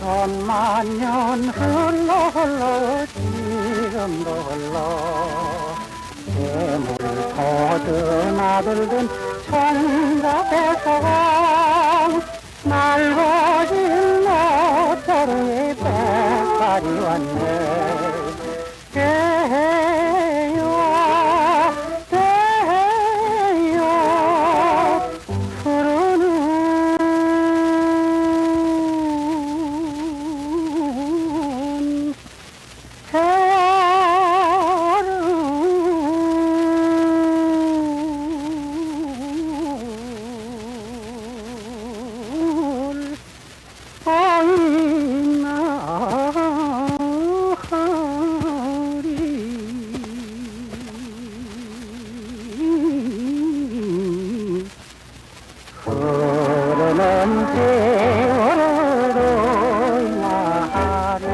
천만 년 흘러 흘러 지금도 흘러 재물 거듭나들던 천가대성 날거진 너자루에 백발이 왔네. 대여 대여 푸르는 흐르는 세월도 나를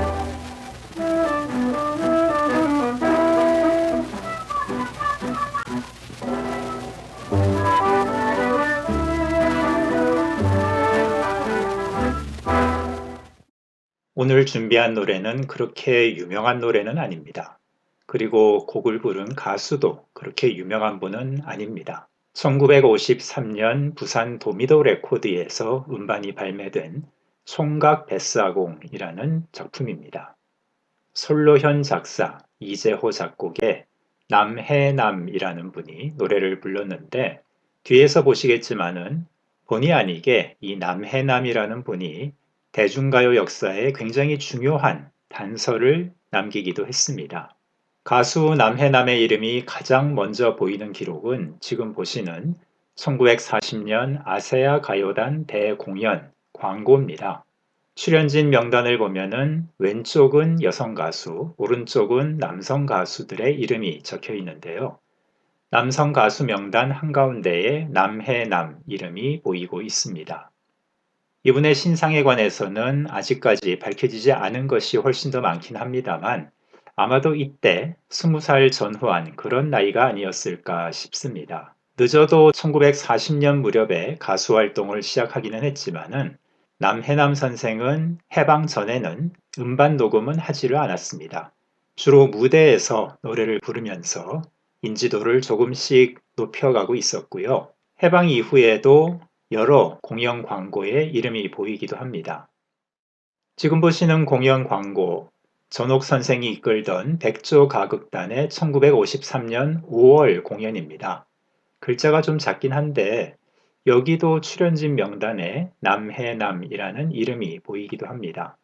오늘 준비한 노래는 그렇게 유명한 노래는 아닙니다. 그리고 곡을 부른 가수도 그렇게 유명한 분은 아닙니다. 1953년 부산 도미도 레코드에서 음반이 발매된 총각 뱃사공이라는 작품입니다. 솔로현 작사, 이재호 작곡의 남해남이라는 분이 노래를 불렀는데 뒤에서 보시겠지만은 본의 아니게 이 남해남이라는 분이 대중가요 역사에 굉장히 중요한 단서를 남기기도 했습니다. 가수 남해남의 이름이 가장 먼저 보이는 기록은 지금 보시는 1940년 아세아 가요단 대공연 광고입니다. 출연진 명단을 보면은 왼쪽은 여성 가수, 오른쪽은 남성 가수들의 이름이 적혀 있는데요. 남성 가수 명단 한가운데에 남해남 이름이 보이고 있습니다. 이분의 신상에 관해서는 아직까지 밝혀지지 않은 것이 훨씬 더 많긴 합니다만 아마도 이때 20살 전후한 그런 나이가 아니었을까 싶습니다. 늦어도 1940년 무렵에 가수 활동을 시작하기는 했지만은 남해남 선생은 해방 전에는 음반 녹음은 하지를 않았습니다. 주로 무대에서 노래를 부르면서 인지도를 조금씩 높여가고 있었고요. 해방 이후에도 여러 공연 광고에 이름이 보이기도 합니다. 지금 보시는 공연 광고, 전옥 선생이 이끌던 백조가극단의 1953년 5월 공연입니다. 글자가 좀 작긴 한데 여기도 출연진 명단에 남해남이라는 이름이 보이기도 합니다.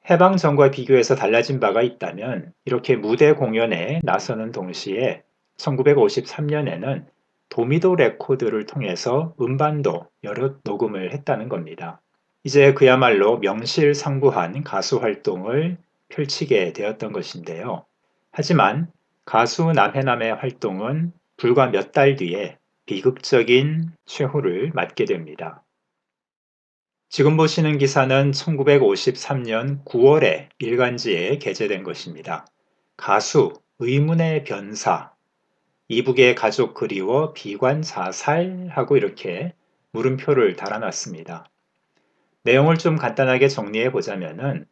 해방 전과 비교해서 달라진 바가 있다면 이렇게 무대 공연에 나서는 동시에 1953년에는 도미도 레코드를 통해서 음반도 여러 녹음을 했다는 겁니다. 이제 그야말로 명실상부한 가수 활동을 펼치게 되었던 것인데요. 하지만 가수 남해남의 활동은 불과 몇 달 뒤에 비극적인 최후를 맞게 됩니다. 지금 보시는 기사는 1953년 9월에 일간지에 게재된 것입니다. 가수 의문의 변사, 이북의 가족 그리워 비관 자살하고 이렇게 물음표를 달아놨습니다. 내용을 좀 간단하게 정리해 보자면은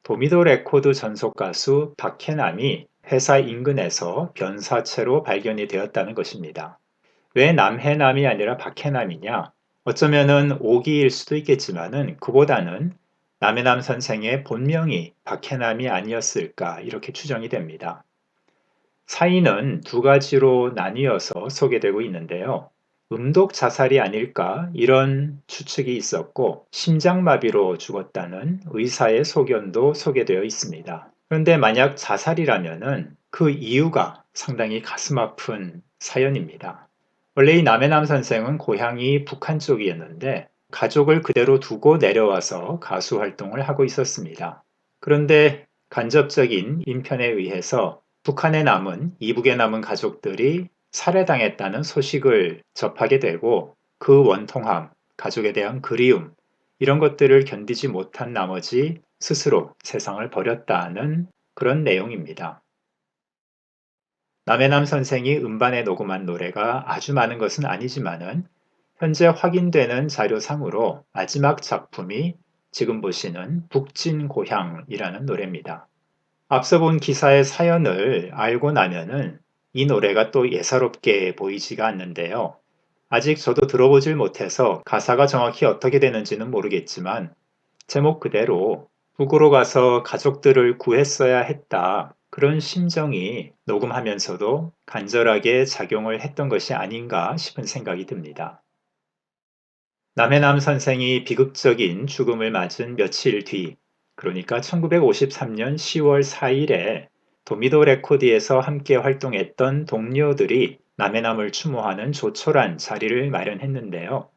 도미도 레코드 전속 가수 박해남이 회사 인근에서 변사체로 발견이 되었다는 것입니다. 왜 남해남이 아니라 박해남이냐? 어쩌면은 오기일 수도 있겠지만은 그보다는 남해남 선생의 본명이 박해남이 아니었을까 이렇게 추정이 됩니다. 사인은 두 가지로 나뉘어서 소개되고 있는데요. 음독 자살이 아닐까 이런 추측이 있었고 심장마비로 죽었다는 의사의 소견도 소개되어 있습니다. 그런데 만약 자살이라면은 그 이유가 상당히 가슴 아픈 사연입니다. 원래 이 남해남 선생은 고향이 북한 쪽이었는데 가족을 그대로 두고 내려와서 가수 활동을 하고 있었습니다. 그런데 간접적인 인편에 의해서 북한에 남은 이북에 남은 가족들이 살해당했다는 소식을 접하게 되고 그 원통함, 가족에 대한 그리움 이런 것들을 견디지 못한 나머지 스스로 세상을 버렸다는 그런 내용입니다. 남해남 선생이 음반에 녹음한 노래가 아주 많은 것은 아니지만은 현재 확인되는 자료상으로 마지막 작품이 지금 보시는 북진고향이라는 노래입니다. 앞서 본 기사의 사연을 알고 나면은 이 노래가 또 예사롭게 보이지가 않는데요. 아직 저도 들어보질 못해서 가사가 정확히 어떻게 되는지는 모르겠지만 제목 그대로 북으로 가서 가족들을 구했어야 했다. 그런 심정이 녹음하면서도 간절하게 작용을 했던 것이 아닌가 싶은 생각이 듭니다. 남해남 선생이 비극적인 죽음을 맞은 며칠 뒤, 그러니까 1953년 10월 4일에 도미도 레코드에서 함께 활동했던 동료들이 남해남을 추모하는 조촐한 자리를 마련했는데요.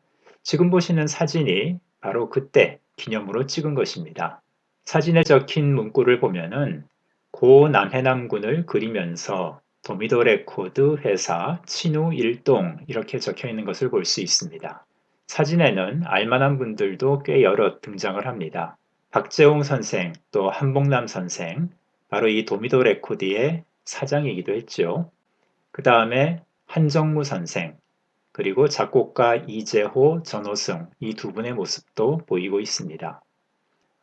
지금 보시는 사진이 바로 그때 기념으로 찍은 것입니다. 사진에 적힌 문구를 보면은 고 남해남군을 그리면서 도미도 레코드 회사 친우 일동 이렇게 적혀 있는 것을 볼 수 있습니다. 사진에는 알만한 분들도 꽤 여럿 등장을 합니다. 박재홍 선생, 또 한복남 선생, 바로 이 도미도 레코드의 사장이기도 했죠. 그 다음에 한정무 선생, 그리고 작곡가 이재호, 전호승 이 두 분의 모습도 보이고 있습니다.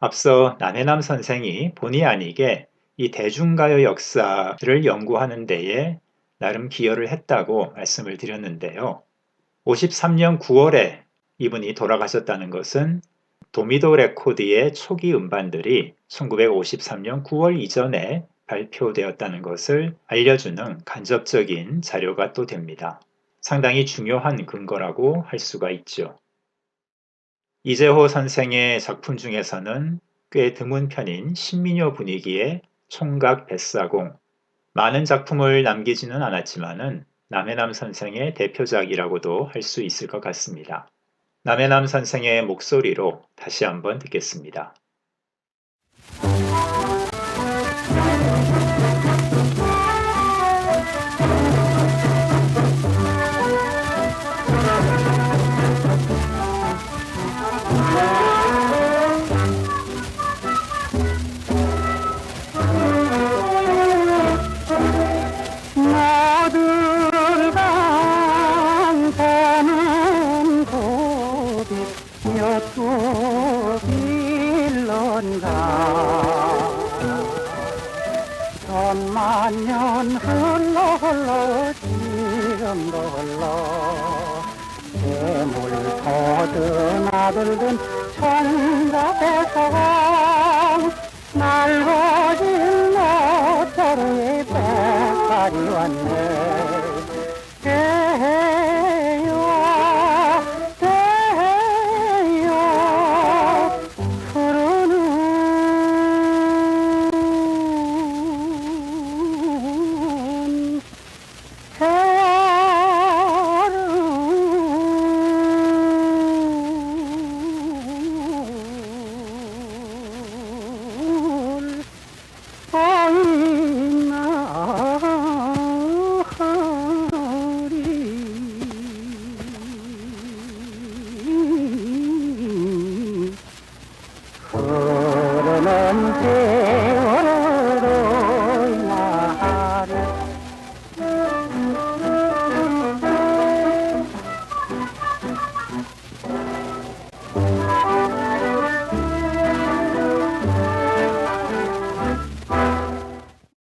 앞서 남해남 선생이 본의 아니게 이 대중가요 역사를 연구하는 데에 나름 기여를 했다고 말씀을 드렸는데요. 53년 9월에 이분이 돌아가셨다는 것은 도미도 레코드의 초기 음반들이 1953년 9월 이전에 발표되었다는 것을 알려주는 간접적인 자료가 또 됩니다. 상당히 중요한 근거라고 할 수가 있죠. 이재호 선생의 작품 중에서는 꽤 드문 편인 신민요 분위기의 총각 뱃사공, 많은 작품을 남기지는 않았지만은 남해남 선생의 대표작이라고도 할 수 있을 것 같습니다. 남해남 선생의 목소리로 다시 한번 듣겠습니다. 나들 강사는 고비 몇두 빌런가 천만년 흘러 지금도 흘러 재물 거듭나들던 천각에서 날거진 너자루에 백발이 왔네 대요 대요 흐르는 흐르는